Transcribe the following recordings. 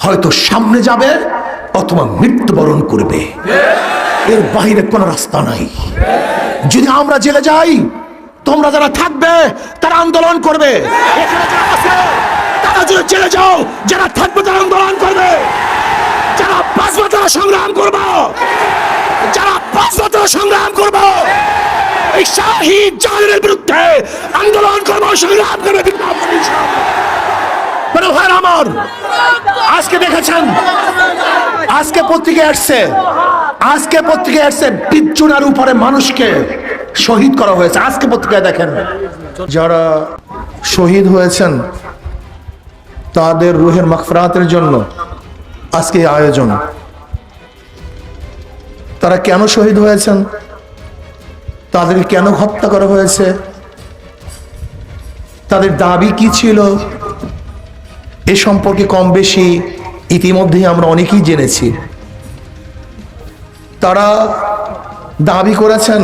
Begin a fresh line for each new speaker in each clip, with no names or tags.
হয়তো সামনে যাবে অথবা মৃত্যুবরণ করবে, এর বাইরে কোনো রাস্তা নাই। যদি আমরা জেলে যাই, তোমরা যারা থাকবে তারা আন্দোলন করবে। এখানে যারা আছে তারা যদি জেলে যাও, যারা থাকবে তারা আন্দোলন করবে। যারা বাঁচবে তারা সংগ্রাম করবো, যারা বাঁচবে তারা সংগ্রাম করবো। এই শাহিদ জাহানের বিরুদ্ধে আন্দোলন করবো, সংগ্রাম করবে। আমার আজকে দেখেছেন, আজকে পত্রিকায় আসছে বিচ্ছুনার উপরে মানুষকে শহীদ করা হয়েছে। আজকে পত্রিকায় দেখেন, যারা শহীদ হয়েছেন তাদের রুহের মাগফিরাতের জন্য আজকে এই আয়োজন। তারা কেন শহীদ হয়েছেন, তাদেরকে কেন হত্যা করা হয়েছে, তাদের দাবি কি ছিল, এ সম্পর্কে কম বেশি ইতিমধ্যেই আমরা অনেকেই জেনেছি। তারা দাবি করেছেন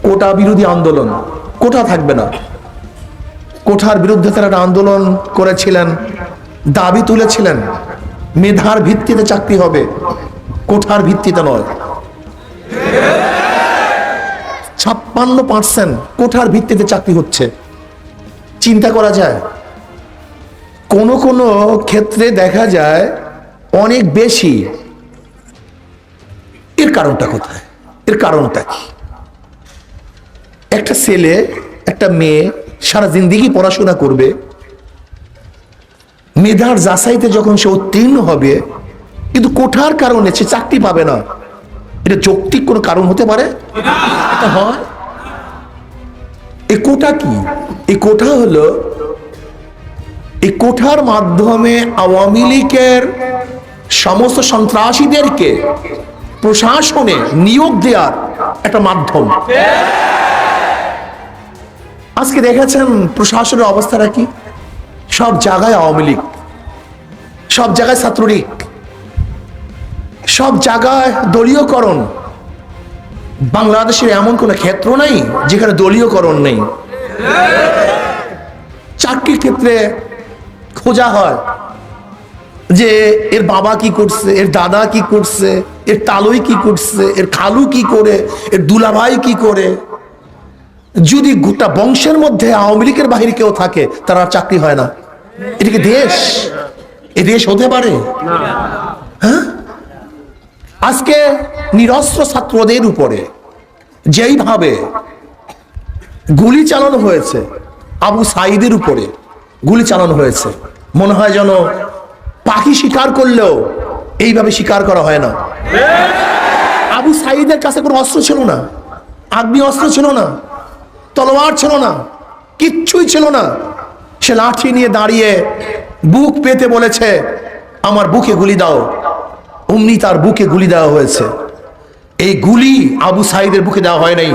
কোটা বিরোধী আন্দোলন, কোটা থাকবে না। কোটার বিরুদ্ধে তারা আন্দোলন করেছিলেন, দাবি তুলেছিলেন মেধার ভিত্তিতে চাকরি হবে, কোটার ভিত্তিতে নয়। 56% কোটার ভিত্তিতে চাকরি হচ্ছে। চিন্তা করা যায়, কোন কোন ক্ষেত্রে দেখা যায় অনেক বেশি। এর কারণটা কোথায়, এর কারণটা কি? একটা ছেলে একটা মেয়ে সারা জিন্দেগি পড়াশোনা করবে, মেধার যাচাইতে যখন সে উত্তীর্ণ হবে, কিন্তু কোটার কারণে সে চাকরি পাবে না, এটা যৌক্তিক কোনো কারণ হতে পারে? এটা হয়? এই কোটা কি? এই কোটা হলো, এই কোটার মাধ্যমে আওয়ামী লীগের সমস্ত সন্ত্রাসীদেরকে প্রশাসনে নিয়োগ দেওয়ার একটা মাধ্যম। আজকে দেখেছেন প্রশাসনের অবস্থাটা কি? সব জায়গায় আওয়ামী লীগ, সব জায়গায় ছাত্রলীগ, সব জায়গায় দলীয়করণ। বাংলাদেশের এমন কোন ক্ষেত্র নাই যেখানে দলীয়করণ নেই। চাকরির ক্ষেত্রে খোঁজা হয় যে এর বাবা কি করছে, এর দাদা কি করছে, এর তালুই কি করছে, এর খালু কি করে, এর দুলাভাই কি করে। যদি গোটা বংশের মধ্যে আওয়ামী লীগের বাহিরে কেউ থাকে, তার আর চাকরি হয় না। এটা কি দেশ? এ দেশ হতে পারে? হ্যাঁ, আজকে নিরস্ত্র ছাত্রদের উপরে যেইভাবে গুলি চালানো হয়েছে, আবু সাঈদের উপরে গুলি চালানো হয়েছে, মনে হয় যেন পাখি শিকার করলেও এইভাবে শিকার করা হয় না। আবু সাঈদের কাছে কোনো অস্ত্র ছিল না, আগ্নেয় অস্ত্র ছিল না, তলোয়ার ছিল না, কিচ্ছুই ছিল না। সে লাঠি নিয়ে দাঁড়িয়ে বুক পেতে বলেছে, আমার বুকে গুলি দাও। অমনি তার বুকে গুলি দেওয়া হয়েছে। এই গুলি আবু সাঈদের বুকে দেওয়া হয় নাই,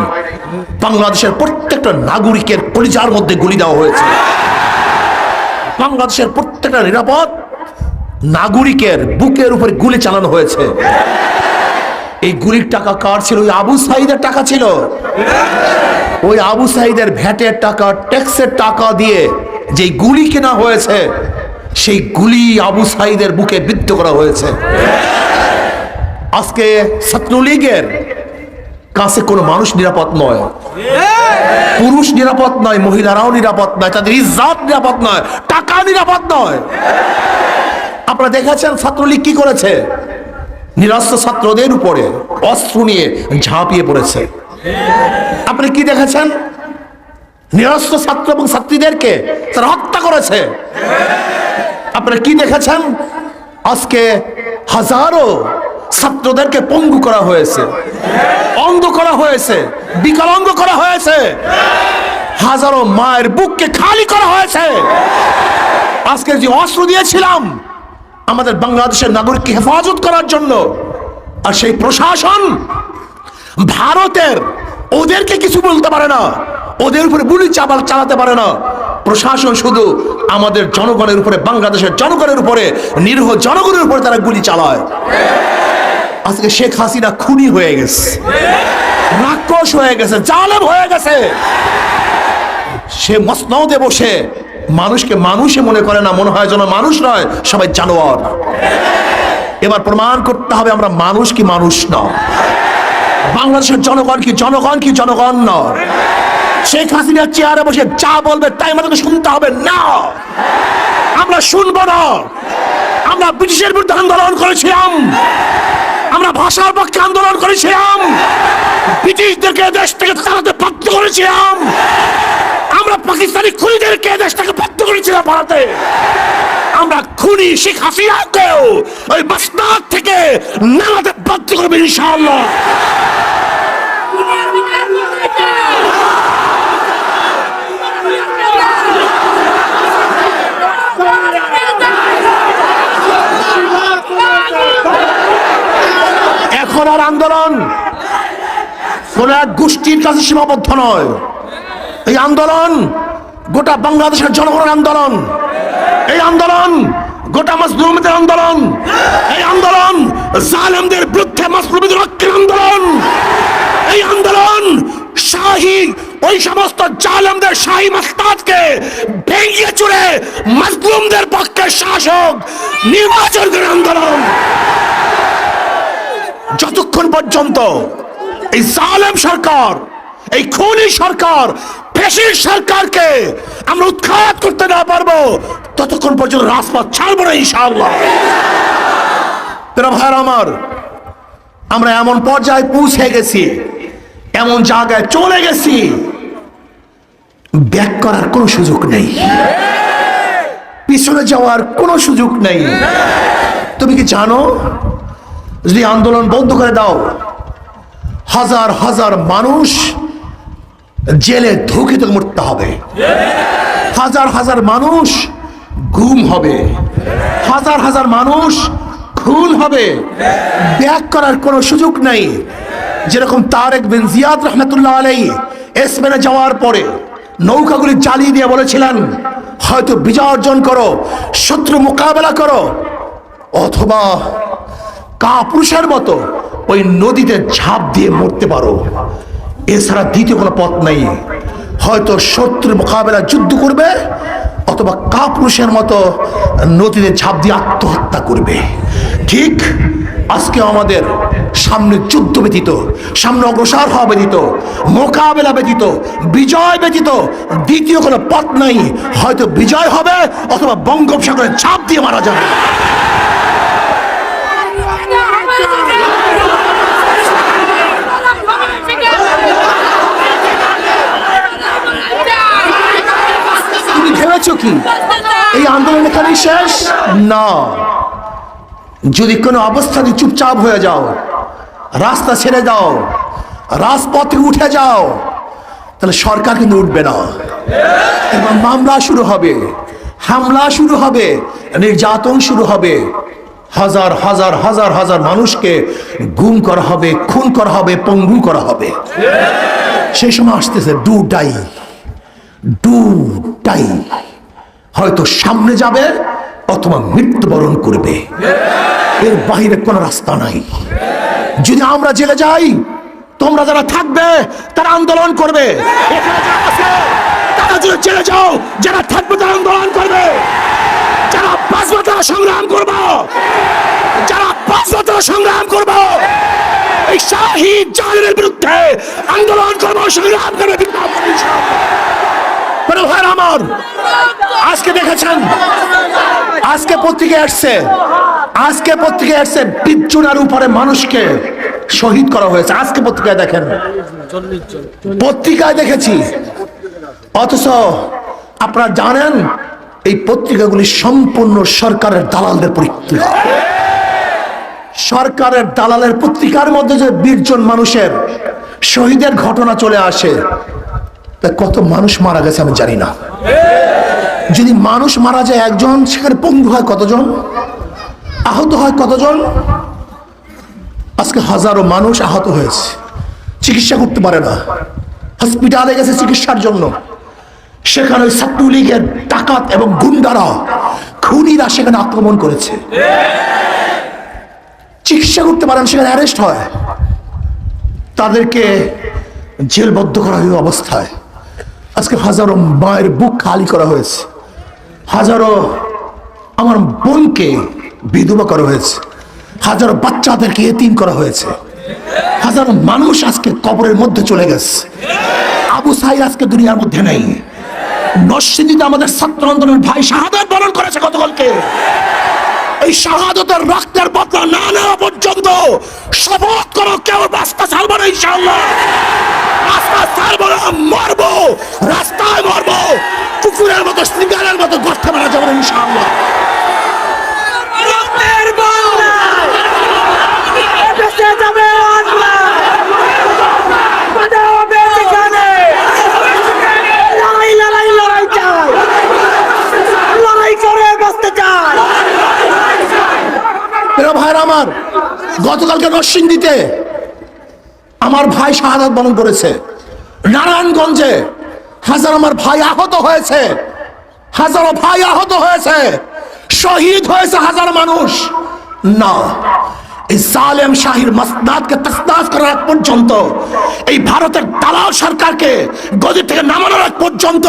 বাংলাদেশের প্রত্যেকটা নাগরিকের কলিজার মধ্যে গুলি দেওয়া হয়েছে। বাংলাদেশের প্রত্যেকটা নিরাপদ নাগরিকের বুকের উপরে গুলি চালানো হয়েছে। এই গুলির টাকা কার ছিল? ওই আবু সাঈদের টাকা ছিল। ওই আবু সাঈদের ভ্যাটের টাকা, ট্যাক্সের টাকা দিয়ে যে গুলি কেনা হয়েছে, সেই গুলি আবু সাঈদের বুকে বিদ্ধ করা হয়েছে। আজকে ছাত্রলীগের কাছে কোনো মানুষ নিরাপদ নয়, পুরুষ নিরাপদ নয়, মহিলারাও নিরাপদ নয়, তাদের ইজ্জত নিরাপদ নয়, টাকা নিরাপদ নয়। আপনারা দেখেছেন ছাত্রলীগ কি করেছে? নিরস্ত্র ছাত্রদের উপরে অস্ত্র নিয়ে ঝাঁপিয়ে পড়েছে। আপনি কি দেখেছেন? নিরস্ত্র ছাত্র এবং ছাত্রীদেরকে তারা হত্যা করেছে। আপনারা কি দেখেছেন? আজকে হাজারো ছাত্রদেরকে পঙ্গু করা হয়েছে, অন্ধ করা হয়েছে, বিকলাঙ্গ করা হয়েছে, হাজারো মায়ের বুককে খালি করা হয়েছে। আজকে যে অস্ত্র দিয়েছিলাম আমাদের বাংলাদেশের নাগরিককে হেফাজত করার জন্য, আর সেই প্রশাসন ভারতের ওদেরকে কিছু বলতে পারে না, ওদের উপরে গুলি চালাতে পারে না। প্রশাসন শুধু আমাদের জনগণের উপরে, বাংলাদেশের জনগণের উপরে, নিরীহ জনগণের উপরে তারা গুলি চালায়। আজকে শেখ হাসিনা খুনি হয়ে গেছে, রাক্ষস হয়ে গেছে, জালেম হয়ে গেছে। সে মসনদে বসে মানুষকে মানুষে মনে করে না, মনে হয় যেন মানুষ নয়, সবাই জানোয়ার। এবার প্রমাণ করতে হবে আমরা মানুষ কি মানুষ নয়, বাংলাদেশের জনগণ কি জনগণ কি জনগণ নয়। শেখ হাসিনার চেয়ারে বসে যা বলবে তাই আমাদেরকে শুনতে হবে না, আমরা শুনবো না। আমরা ব্রিটিশের বিরুদ্ধে আন্দোলন করেছিলাম, আমরা ভাষার পক্ষে আন্দোলন করেছিলাম, ব্রিটিশদেরকে দেশ থেকে তাড়াতে বাধ্য করেছিলাম, আমরা পাকিস্তানি খুনিদেরকে দেশ থেকে বাধ্য করেছিলাম ভারতে। আমরা খুনি শেখ হাসিনাকেও ওই বাসনাদ থেকে নামাতে বাধ্য করবে ইনশাআল্লাহ। এখন আর আন্দোলন কোন এক গোষ্ঠীর কাছে সীমাবদ্ধ নয়, এই আন্দোলন গোটা বাংলাদেশের জনগণের আন্দোলন, এই আন্দোলন গোটা মাজলুমদের আন্দোলন, এই আন্দোলন জালেমদের বিরুদ্ধে মাজলুমদের রক্ষার আন্দোলন, এই আন্দোলন শাহী ওই সমস্ত জালেমদের শাহী মাস্তাদকে ভেঙে চুরে মাজলুমদের পক্ষে শাসক নির্বাচন করার আন্দোলন। যতক্ষণ পর্যন্ত এই জালেম সরকার, এই খুনি সরকার, ফ্যাসিস্ট সরকারকে আমরা উৎখাত করতে না পারবো ততক্ষণ পর্যন্ত রাজপথ ছাড়বো না ইনশাআল্লাহ। ভাইরা আমার, আমরা এমন পর্যায়ে পৌঁছে গেছি, এমন জায়গায় চলে গেছি, ব্যাক করার কোনো সুযোগ নেই, পিছনে যাওয়ার কোনো সুযোগ নেই। তুমি কি জানো যদি আন্দোলন বন্ধ করে দাও, হাজার হাজার মানুষ জেলে ধুকে থেকে মরতে হবে, হাজার হাজার মানুষ গুম হবে, হাজার হাজার মানুষ খুন হবে, ব্যাক করার কোনো সুযোগ নাই। যেরকম তারেক বিন জিয়াদ রহমতুল্লাহ আলাইহি স্পেনে যাওয়ার পরে নৌকাগুলি জ্বালিয়ে দিয়ে বলেছিলেন, হয়তো বিজয় অর্জন করো, শত্রু মোকাবেলা করো, অথবা কাপুরুষের মতো ওই নদীতে ঝাঁপ দিয়ে মরতে পারো, এছাড়া দ্বিতীয় কোনো পথ নাই। হয়তো শত্রুর মোকাবেলা যুদ্ধ করবে, অথবা কাপুরুষের মতো নদীতে ঝাঁপ দিয়ে আত্মহত্যা করবে। ঠিক আজকে আমাদের সামনে যুদ্ধ ব্যতীত, সামনে অগ্রসর হওয়া ব্যতীত, মোকাবেলা ব্যতীত, বিজয় ব্যতীত দ্বিতীয় কোনো পথ নাই। হয়তো বিজয় হবে, অথবা বঙ্গোপসাগরে ঝাঁপ দিয়ে মারা যাবে। তুমি ভেবেছো কি এই আন্দোলন এখানেই শেষ? না, যদি কোনো অবস্থাতে চুপচাপ হয়ে যাও, রাস্তা ছেড়ে দাও, রাজপথে উঠে যাও, তাহলে সরকার কিন্তু উঠবে না, এবং মামলা শুরু হবে, হামলা শুরু হবে, নির্যাতন শুরু হবে, হাজার হাজার হাজার হাজার মানুষকে গুম করা হবে, খুন করা হবে, পঙ্গু করা হবে। সেই সময় আসতেছে ডু ডাই, ডু ডাই, হয়তো সামনে যাবে অথবা মৃত্যুবরণ করবে, এর বাইরে কোনো রাস্তা নাই। যদি আমরা জেলে যাই, তোমরা যারা থাকবে তারা আন্দোলন করবে, তারা যদি জেলে যাও, যারা থাকবে তারা আন্দোলন করবে, যারা বাঁচবে তারা সংগ্রাম করবো, যারা বাঁচবে তারা সংগ্রাম করবো, এই শাহী জালেমের বিরুদ্ধে আন্দোলন করবো, সংগ্রাম করবে। আমার আজকে দেখেছেন, আজকে পত্রিকায় আসছে, আজকে পত্রিকায় আসছে বিচ্ছুনার উপরে মানুষকে শহীদ করা হয়েছে। আজকে পত্রিকায় দেখেন, পত্রিকায় দেখেছি। অথচ আপনারা জানেন এই পত্রিকাগুলি সম্পূর্ণ সরকারের দালালদের পত্রিকা। সরকারের দালালের পত্রিকার মধ্যে যে 20 জন মানুষের শহীদের ঘটনা চলে আসে, তা কত মানুষ মারা গেছে আমি জানি না। যদি মানুষ মারা যায় একজন, সেখানে পঙ্গু হয় কতজন, আহত হয় কতজন। আজকে হাজারো মানুষ আহত হয়েছে, চিকিৎসা করতে পারে না, হসপিটালে গেছে চিকিৎসার জন্য, সেখানে ওই ছাত্রলীগের ডাকাত এবং গুন্ডারা, খুনিরা সেখানে আক্রমণ করেছে, চিকিৎসা করতে পারেন, সেখানে অ্যারেস্ট হয়, তাদেরকে জেলবদ্ধ করা হয়ে অবস্থায় আজকে হাজারো মায়ের বুক খালি করা হয়েছে, হাজারো আমার বোনকে বিধবা করা হয়েছে, হাজারো বাচ্চাদেরকে এতিম করা হয়েছে, হাজারো মানুষ আজকে কবরের মধ্যে চলে গেছে। আবু সাইদ আজকে দুনিয়ার মধ্যে নেই। নরসিংদীতে আমাদের ছাত্র আন্দোলনের ভাই শাহাদাত বরণ করেছে গতকালকে। এই শাহাদাতের রক্তের বদলা না নেওয়া পর্যন্ত শপথ করো কেউ রাস্তা ছাড়বো না। ইনশাআল্লাহ রাস্তা ছাড়বো না, মরবো, রাস্তায় মরবো, কুকুরের মতো সিঙ্গারের মতো গর্তে মারা যাবো না। ইনশাআল্লাহ ভাইরা আমার, গতকালকে নরসিংদীতে আমার ভাই শাহাদাত বরণ করেছে। নারায়ণগঞ্জে হাজার আমার ভাই আহত হয়েছে, হাজারো ভাই আহত হয়েছে, শহীদ হয়েছে হাজার মানুষ। না, এই জালেম শাহীর মাসনাদকে তসনাস করার আগ পর্যন্ত, এই ভারতের দালাল সরকারকে গদি থেকে নামানোর আগ পর্যন্ত,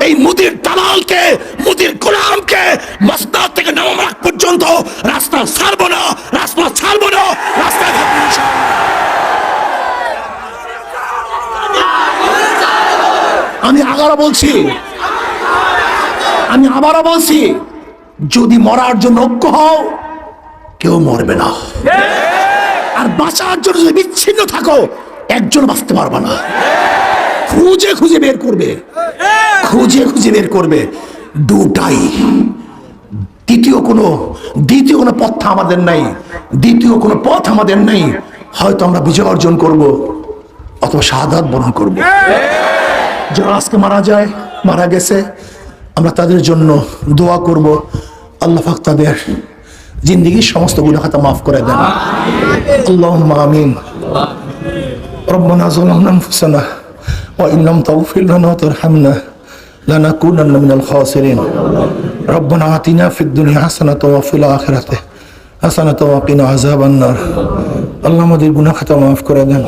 এই মুদির দালালকে, মুদির গোলামকে মাসনাদ থেকে নামানোর আগ পর্যন্ত রাস্তা ছাড়বো না, রাস্তা ছাড়বো না, রাস্তায় থাকবো ইনশাআল্লাহ। আমি আবারও বলছি, যদি মরার জন্য ঐক্য হও, কেউ মরবে না। আর বাঁচার জন্য যদি বিচ্ছিন্ন থাকো, একজন বাঁচতে পারবে না। খুঁজে খুঁজে বের করবে, খুঁজে খুঁজে বের করবে। দুটাই, দ্বিতীয় কোনো পথ আমাদের নাই, দ্বিতীয় কোনো পথ আমাদের নাই। হয়তো আমরা বিজয় অর্জন করব, অথবা শাহাদাত বরণ করব। যারা আজকে মারা গেছে, আমরা তাদের জন্য দোয়া করব। আল্লাহ পাক তাদের জিন্দেগির সমস্ত গুনাহ খাতা মাফ করে দেন। আল্লাহুম্মা আমিন। রব্বানা যালামনা আনফুসানা ওয়া ইন লাম তাগফির লানা ওয়া তারহামনা লানাকুনান্না মিনাল খাসিরিন। রব্বানা আতিনা ফিদ দুনিয়া হাসানাতাও ওয়া ফিল আখিরাতি হাসানাতাও ওয়া কিনা আযাবান নার। আল্লাহ আমাদের গুনাহ খাতা মাফ করে দেন,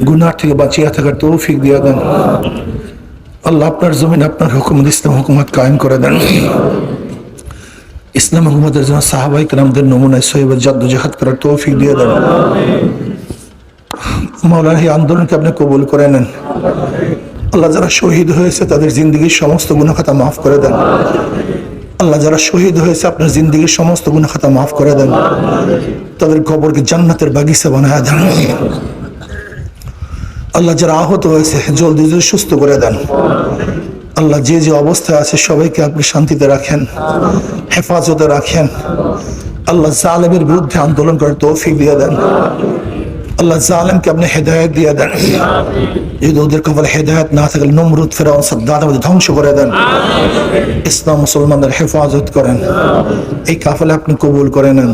গুনাহ থেকে বাঁচিয়ে থাকার তৌফিক দিয়ে দেন। আল্লাহ আপনার জমিন, আপনার হুকুমত, ইসলাম হুকুমত কায়েম করে দেন। ইসলাম হুকুমতের জন্য সাহাবায়ে কেরামদের নমুনায় সহিহ জাদ্দোজাহাদ করার তৌফিক দিয়ে দেন। মাওলানা এই আন্দোলনকে আপনি কবুল করে নেন। আল্লাহ যারা শহীদ হয়েছে তাদের জিন্দেগির সমস্ত গুনাহ খাতা মাফ করে দেন। আল্লাহ যারা শহীদ হয়েছে আপনার জিন্দেগির সমস্ত গুনাহ খাতা মাফ করে দেন। তাদের কবরকে জান্নাতের বাগিচা বানায় দেন। আল্লাহ যারা আহত হয়েছে জলদি সুস্থ করে দেন। আল্লাহ যে যে অবস্থায় আছে সবাইকে আপনি শান্তিতে রাখেন, হেফাজতে রাখেন। আল্লাহ জালেমের বিরুদ্ধে আন্দোলন করার তৌফিক দিয়ে দেন। আল্লাহ জালেমকে আপনি হেদায়েত দিয়ে দেন। যদি ওদের কপালে হেদায়েত না থাকলে নমরুদ, ফেরাউন, সাদ্দাত আমাদের ধ্বংস করে দেন। ইসলাম মুসলমানদের হেফাজত করেন। এই কাফেলা আপনি কবুল করে নেন।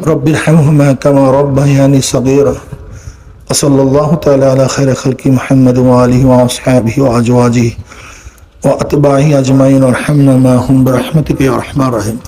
রব্বির হামহুমা কামা রব্বায়ানি সগীরা। وصلى الله تعالى على خير خلق محمد وآله وأصحابه وأزواجه وأتباعه أجمعين وارحمنا معهم برحمتك يا أرحم الراحمين.